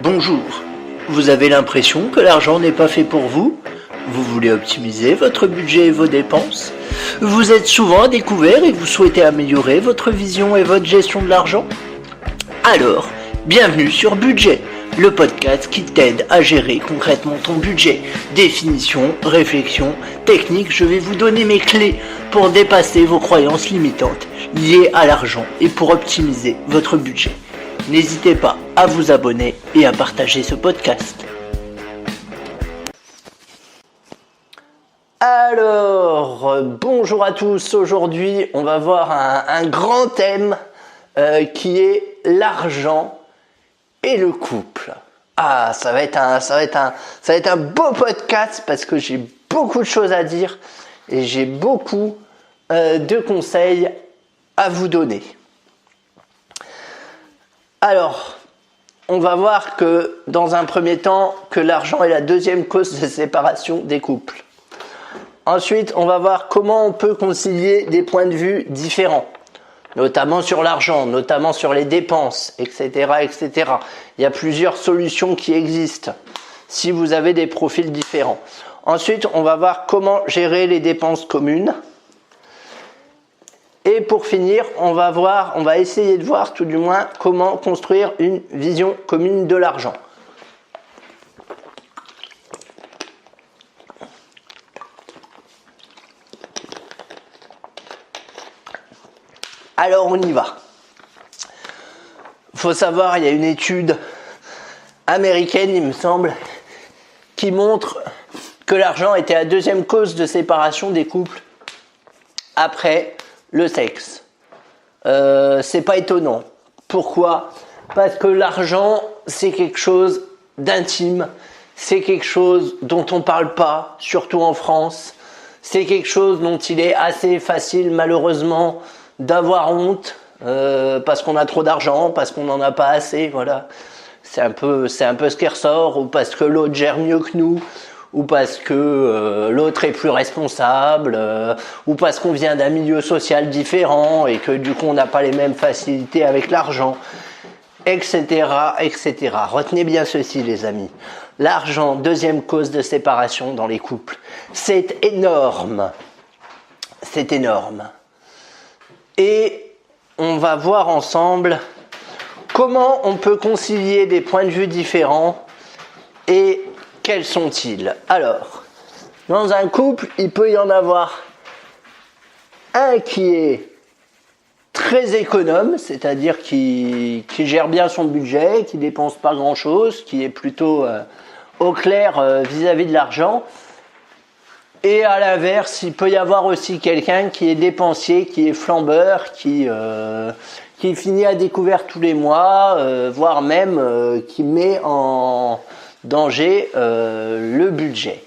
Bonjour, vous avez l'impression que l'argent n'est pas fait pour vous? Vous voulez optimiser votre budget et vos dépenses? Vous êtes souvent à découvert et vous souhaitez améliorer votre vision et votre gestion de l'argent? Alors, bienvenue sur Budget, le podcast qui t'aide à gérer concrètement ton budget. Définition, réflexion, technique, je vais vous donner mes clés pour dépasser vos croyances limitantes liées à l'argent et pour optimiser votre budget. N'hésitez pas à vous abonner et à partager ce podcast. Alors, bonjour à tous. Aujourd'hui, on va voir un grand thème qui est l'argent et le couple. Ah, ça va être un beau podcast parce que j'ai beaucoup de choses à dire et j'ai beaucoup de conseils à vous donner. Alors, on va voir que dans un premier temps, que l'argent est la deuxième cause de séparation des couples. Ensuite, on va voir comment on peut concilier des points de vue différents, notamment sur l'argent, notamment sur les dépenses, etc., etc. Il y a plusieurs solutions qui existent si vous avez des profils différents. Ensuite, on va voir comment gérer les dépenses communes. Et pour finir, on va essayer de voir tout du moins comment construire une vision commune de l'argent. Alors on y va. Il faut savoir, il y a une étude américaine, il me semble, qui montre que l'argent était la deuxième cause de séparation des couples après le sexe. C'est pas étonnant. Pourquoi? Parce que l'argent, c'est quelque chose d'intime, c'est quelque chose dont on parle pas, surtout en France. C'est quelque chose dont il est assez facile, malheureusement, d'avoir honte, parce qu'on a trop d'argent, parce qu'on n'en a pas assez, voilà. C'est un peu ce qui ressort, ou parce que l'autre gère mieux que nous, ou parce que l'autre est plus responsable, ou parce qu'on vient d'un milieu social différent et que du coup on n'a pas les mêmes facilités avec l'argent, etc., etc. Retenez bien ceci, les amis. L'argent, deuxième cause de séparation dans les couples. C'est énorme. C'est énorme. Et on va voir ensemble comment on peut concilier des points de vue différents et quels sont-ils? Alors, dans un couple, il peut y en avoir un qui est très économe, c'est-à-dire qui gère bien son budget, qui dépense pas grand-chose, qui est plutôt au clair vis-à-vis de l'argent. Et à l'inverse, il peut y avoir aussi quelqu'un qui est dépensier, qui est flambeur, qui finit à découvert tous les mois, voire même qui met en danger le budget.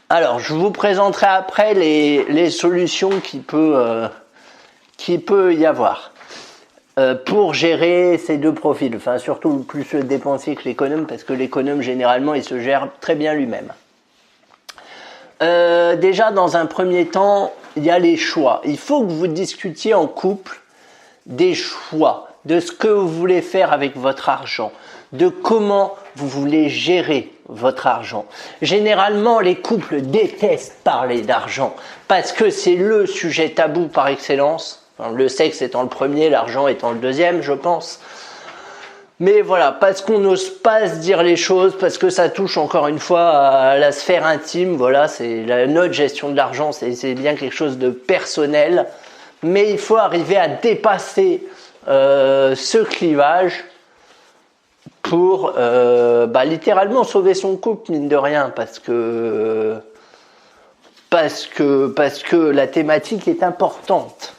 Alors, je vous présenterai après les solutions qui peut y avoir pour gérer ces deux profils. Enfin, surtout plus le dépensier que l'économe, parce que l'économe, généralement, il se gère très bien lui-même. Déjà, dans un premier temps, il y a les choix. Il faut que vous discutiez en couple des choix, de ce que vous voulez faire avec votre argent, de comment vous voulez gérer votre argent. Généralement, les couples détestent parler d'argent parce que c'est le sujet tabou par excellence. Enfin, le sexe étant le premier, l'argent étant le deuxième, je pense. Mais voilà, parce qu'on n'ose pas se dire les choses, parce que ça touche encore une fois à la sphère intime. Voilà, c'est notre gestion de l'argent, c'est bien quelque chose de personnel. Mais il faut arriver à dépasser ce clivage pour littéralement sauver son couple, mine de rien, parce que la thématique est importante.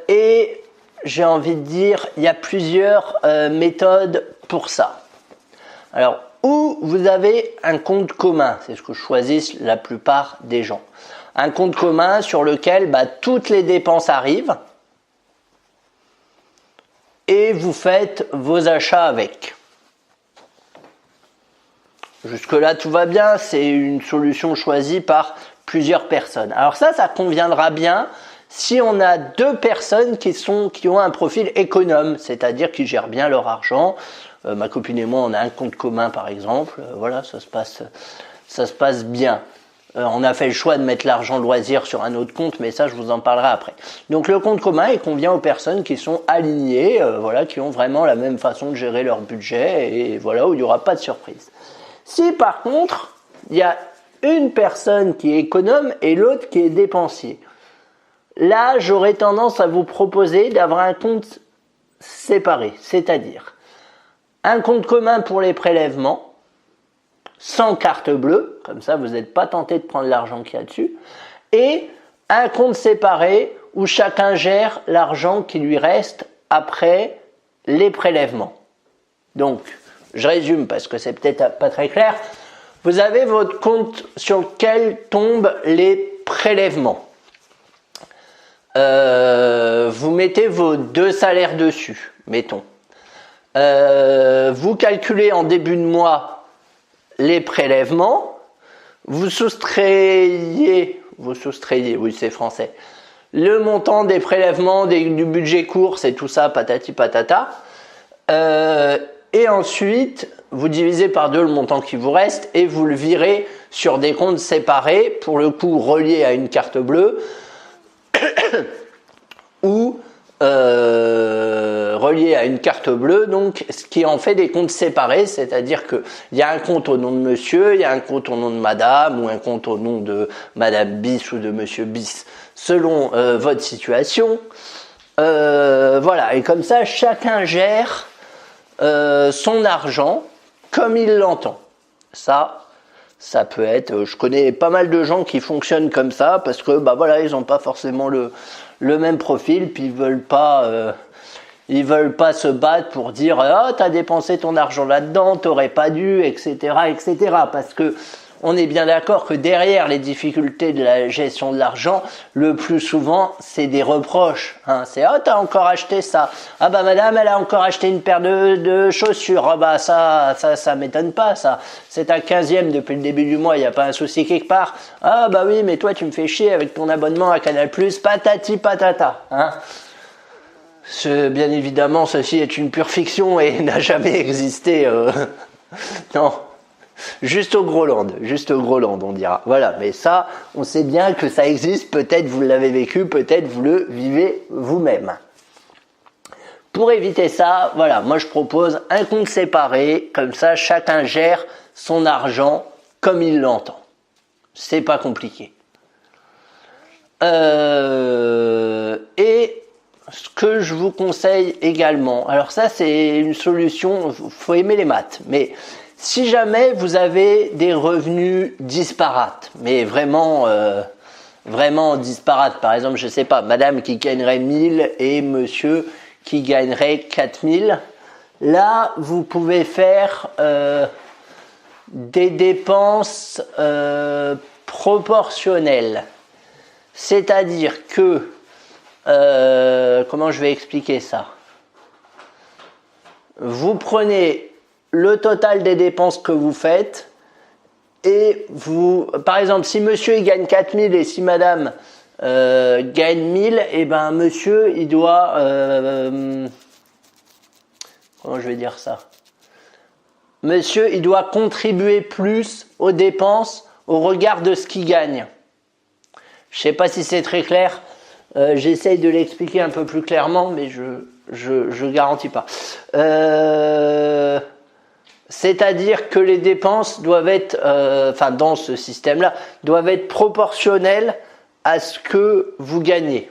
Et j'ai envie de dire, il y a plusieurs méthodes pour ça. Alors, ou vous avez un compte commun, c'est ce que choisissent la plupart des gens. Un compte commun sur lequel toutes les dépenses arrivent et vous faites vos achats avec. Jusque-là, tout va bien, c'est une solution choisie par plusieurs personnes. Alors ça conviendra bien si on a deux personnes qui ont un profil économe, c'est-à-dire qui gèrent bien leur argent. Ma copine et moi, on a un compte commun par exemple. Voilà, ça se passe bien. On a fait le choix de mettre l'argent loisir sur un autre compte, mais ça je vous en parlerai après. Donc le compte commun, il convient aux personnes qui sont alignées, voilà, qui ont vraiment la même façon de gérer leur budget, et voilà, où il n'y aura pas de surprise. Si par contre, il y a une personne qui est économe et l'autre qui est dépensier, là j'aurais tendance à vous proposer d'avoir un compte séparé, c'est-à-dire un compte commun pour les prélèvements, sans carte bleue, comme ça vous n'êtes pas tenté de prendre l'argent qu'il y a dessus, et un compte séparé où chacun gère l'argent qui lui reste après les prélèvements. Donc, je résume parce que c'est peut-être pas très clair. Vous avez votre compte sur lequel tombent les prélèvements. Vous mettez vos 2 salaires dessus, mettons. Vous calculez en début de mois les prélèvements, vous soustrayez, oui c'est français, le montant des prélèvements, du budget course et tout ça, patati patata, et ensuite vous divisez par 2 le montant qui vous reste et vous le virez sur des comptes séparés, pour le coup reliés à une carte bleue, ou relié à une carte bleue, donc ce qui en fait des comptes séparés, c'est-à-dire qu'il y a un compte au nom de monsieur, il y a un compte au nom de madame, ou un compte au nom de madame bis ou de monsieur bis, selon votre situation. Voilà, et comme ça, chacun gère son argent comme il l'entend. Ça peut être, je connais pas mal de gens qui fonctionnent comme ça, parce que bah voilà, ils n'ont pas forcément le même profil, puis ils veulent pas se battre pour dire ah, t'as dépensé ton argent là-dedans, t'aurais pas dû, etc., etc. Parce que on est bien d'accord que derrière les difficultés de la gestion de l'argent, le plus souvent, c'est des reproches. Hein. C'est ah, t'as encore acheté ça. Ah bah madame, elle a encore acheté une paire de chaussures. Ah bah ça m'étonne pas ça. C'est un 15e depuis le début du mois, il n'y a pas un souci quelque part. Ah bah oui, mais toi tu me fais chier avec ton abonnement à Canal+, patati patata. Hein. Bien évidemment, ceci est une pure fiction et n'a jamais existé. Non. Juste au Groenland, on dira. Voilà, mais ça, on sait bien que ça existe, peut-être vous l'avez vécu, peut-être vous le vivez vous-même. Pour éviter ça, voilà, moi je propose un compte séparé, comme ça chacun gère son argent comme il l'entend. C'est pas compliqué. Et ce que je vous conseille également, alors ça c'est une solution, faut aimer les maths, mais si jamais vous avez des revenus disparates, mais vraiment, vraiment disparates, par exemple, je sais pas, madame qui gagnerait 1000 et monsieur qui gagnerait 4000, là, vous pouvez faire des dépenses proportionnelles. C'est-à-dire que, comment je vais expliquer ça? Vous prenez le total des dépenses que vous faites et vous, par exemple, si monsieur il gagne 4000 et si madame gagne 1000, et ben monsieur il doit, comment je vais dire ça? Monsieur il doit contribuer plus aux dépenses au regard de ce qu'il gagne. Je sais pas si c'est très clair. J'essaye de l'expliquer un peu plus clairement, mais je garantis pas. C'est-à-dire que les dépenses doivent être, enfin dans ce système-là, doivent être proportionnelles à ce que vous gagnez.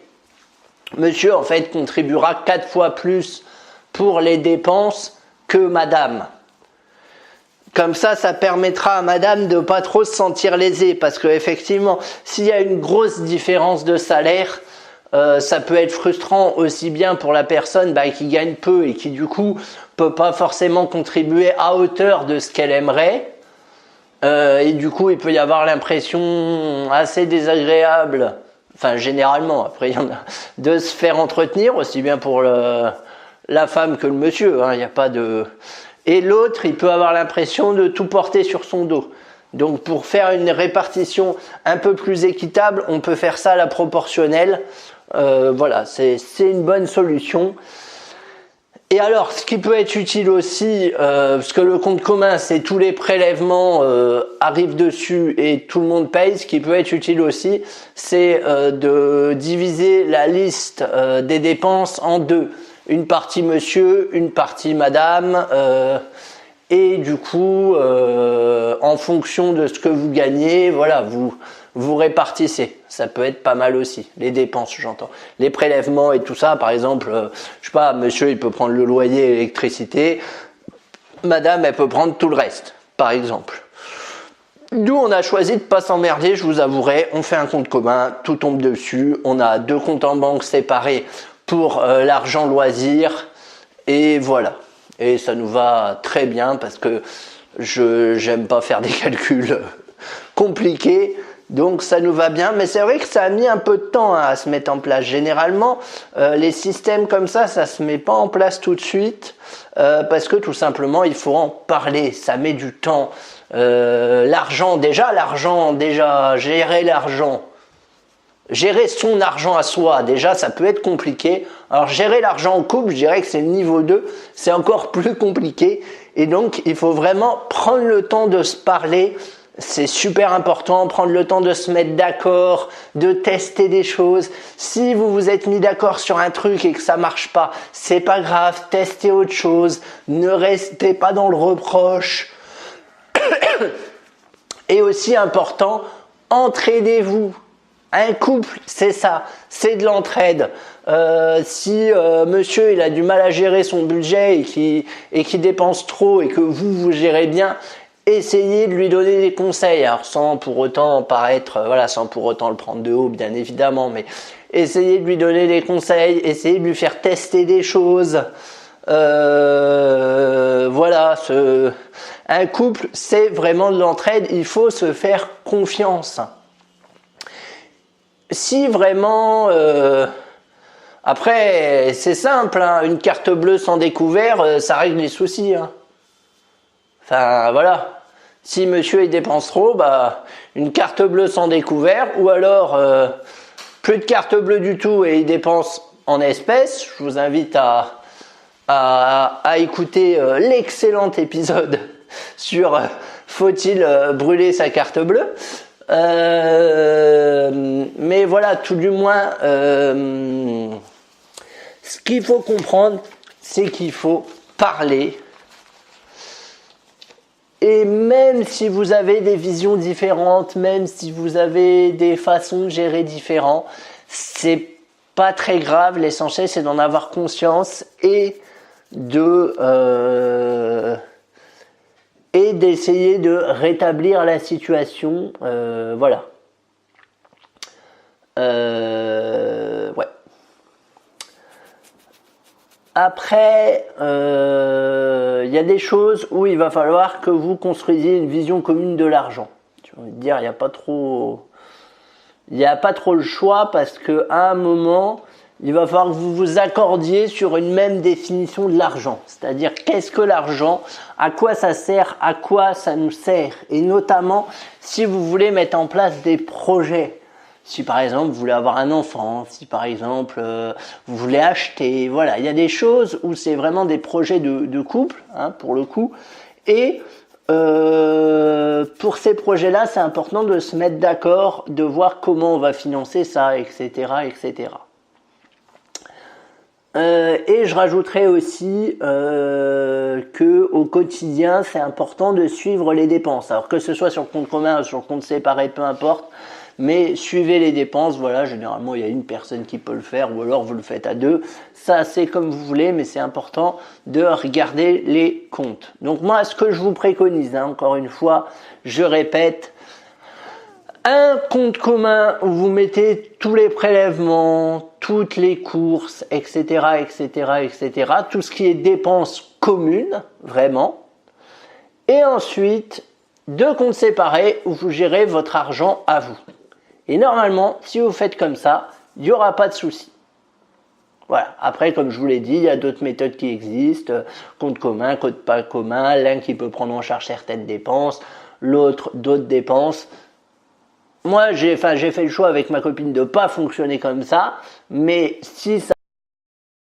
Monsieur, en fait, contribuera 4 fois plus pour les dépenses que madame. Comme ça permettra à madame de pas trop se sentir lésée, parce que effectivement, s'il y a une grosse différence de salaire, ça peut être frustrant aussi bien pour la personne qui gagne peu et qui du coup peut pas forcément contribuer à hauteur de ce qu'elle aimerait, et du coup il peut y avoir l'impression assez désagréable, enfin généralement, après il y en a, de se faire entretenir aussi bien pour la femme que le monsieur, hein, il n'y a pas de... Et l'autre il peut avoir l'impression de tout porter sur son dos. Donc pour faire une répartition un peu plus équitable, on peut faire ça à la proportionnelle. Voilà, c'est une bonne solution. Et alors, ce qui peut être utile aussi, parce que le compte commun, c'est tous les prélèvements arrivent dessus et tout le monde paye. Ce qui peut être utile aussi, c'est de diviser la liste des dépenses en deux. Une partie monsieur, une partie madame. Et du coup, en fonction de ce que vous gagnez, voilà, vous répartissez. Ça peut être pas mal aussi. Les dépenses, j'entends. Les prélèvements et tout ça, par exemple, je sais pas, monsieur, il peut prendre le loyer et l'électricité. Madame, elle peut prendre tout le reste, par exemple. Nous, on a choisi de pas s'emmerder, je vous avouerai. On fait un compte commun, tout tombe dessus. On a 2 comptes en banque séparés pour l'argent loisir. Et voilà. Et ça nous va très bien parce que j'aime pas faire des calculs compliqués. Donc ça nous va bien, mais c'est vrai que ça a mis un peu de temps à se mettre en place. Généralement, les systèmes comme ça se met pas en place tout de suite parce que tout simplement, il faut en parler. Ça met du temps. L'argent, gérer l'argent. Gérer son argent à soi, déjà, ça peut être compliqué. Alors, gérer l'argent en couple, je dirais que c'est le niveau 2, c'est encore plus compliqué. Et donc, il faut vraiment prendre le temps de se parler. C'est super important, prendre le temps de se mettre d'accord, de tester des choses. Si vous vous êtes mis d'accord sur un truc et que ça marche pas, c'est pas grave, testez autre chose. Ne restez pas dans le reproche. Et aussi important, entraidez-vous. Un couple, c'est ça, c'est de l'entraide. Si monsieur il a du mal à gérer son budget et qu'il dépense trop et que vous gérez bien, essayez de lui donner des conseils. Alors sans pour autant paraître, sans pour autant le prendre de haut, bien évidemment, mais essayez de lui donner des conseils, essayez de lui faire tester des choses. Un couple, c'est vraiment de l'entraide. Il faut se faire confiance. Si vraiment, après c'est simple, hein, une carte bleue sans découvert, ça règle les soucis. Hein. Enfin voilà, si monsieur il dépense trop, une carte bleue sans découvert, ou alors plus de carte bleue du tout et il dépense en espèces. Je vous invite à écouter l'excellent épisode sur faut-il brûler sa carte bleue. Mais voilà, tout du moins, ce qu'il faut comprendre, c'est qu'il faut parler. Et même si vous avez des visions différentes, même si vous avez des façons de gérer différentes, c'est pas très grave. L'essentiel, c'est d'en avoir conscience et d'essayer de rétablir la situation. Ouais. Après, il y a des choses où il va falloir que vous construisiez une vision commune de l'argent. Tu vas me dire, il n'y a pas trop le choix parce que à un moment, il va falloir que vous vous accordiez sur une même définition de l'argent. C'est-à-dire, qu'est-ce que l'argent? À quoi ça sert? À quoi ça nous sert? Et notamment, si vous voulez mettre en place des projets. Si par exemple, vous voulez avoir un enfant, si par exemple, vous voulez acheter. Voilà, il y a des choses où c'est vraiment des projets de couple, hein, pour le coup. Et pour ces projets-là, c'est important de se mettre d'accord, de voir comment on va financer ça, etc., etc. Et je rajouterais aussi que au quotidien, c'est important de suivre les dépenses. Alors que ce soit sur le compte commun ou sur le compte séparé, peu importe, mais suivez les dépenses. Voilà, généralement, il y a une personne qui peut le faire ou alors vous le faites à deux. Ça, c'est comme vous voulez, mais c'est important de regarder les comptes. Donc moi, ce que je vous préconise, encore une fois, je répète, un compte commun où vous mettez tous les prélèvements, toutes les courses, etc., etc., etc., tout ce qui est dépenses communes, vraiment. Et ensuite, 2 comptes séparés où vous gérez votre argent à vous. Et normalement, si vous faites comme ça, il n'y aura pas de souci. Voilà. Après, comme je vous l'ai dit, il y a d'autres méthodes qui existent. Compte commun, compte pas commun, l'un qui peut prendre en charge certaines dépenses, l'autre d'autres dépenses. moi j'ai fait le choix avec ma copine de pas fonctionner comme ça, mais si ça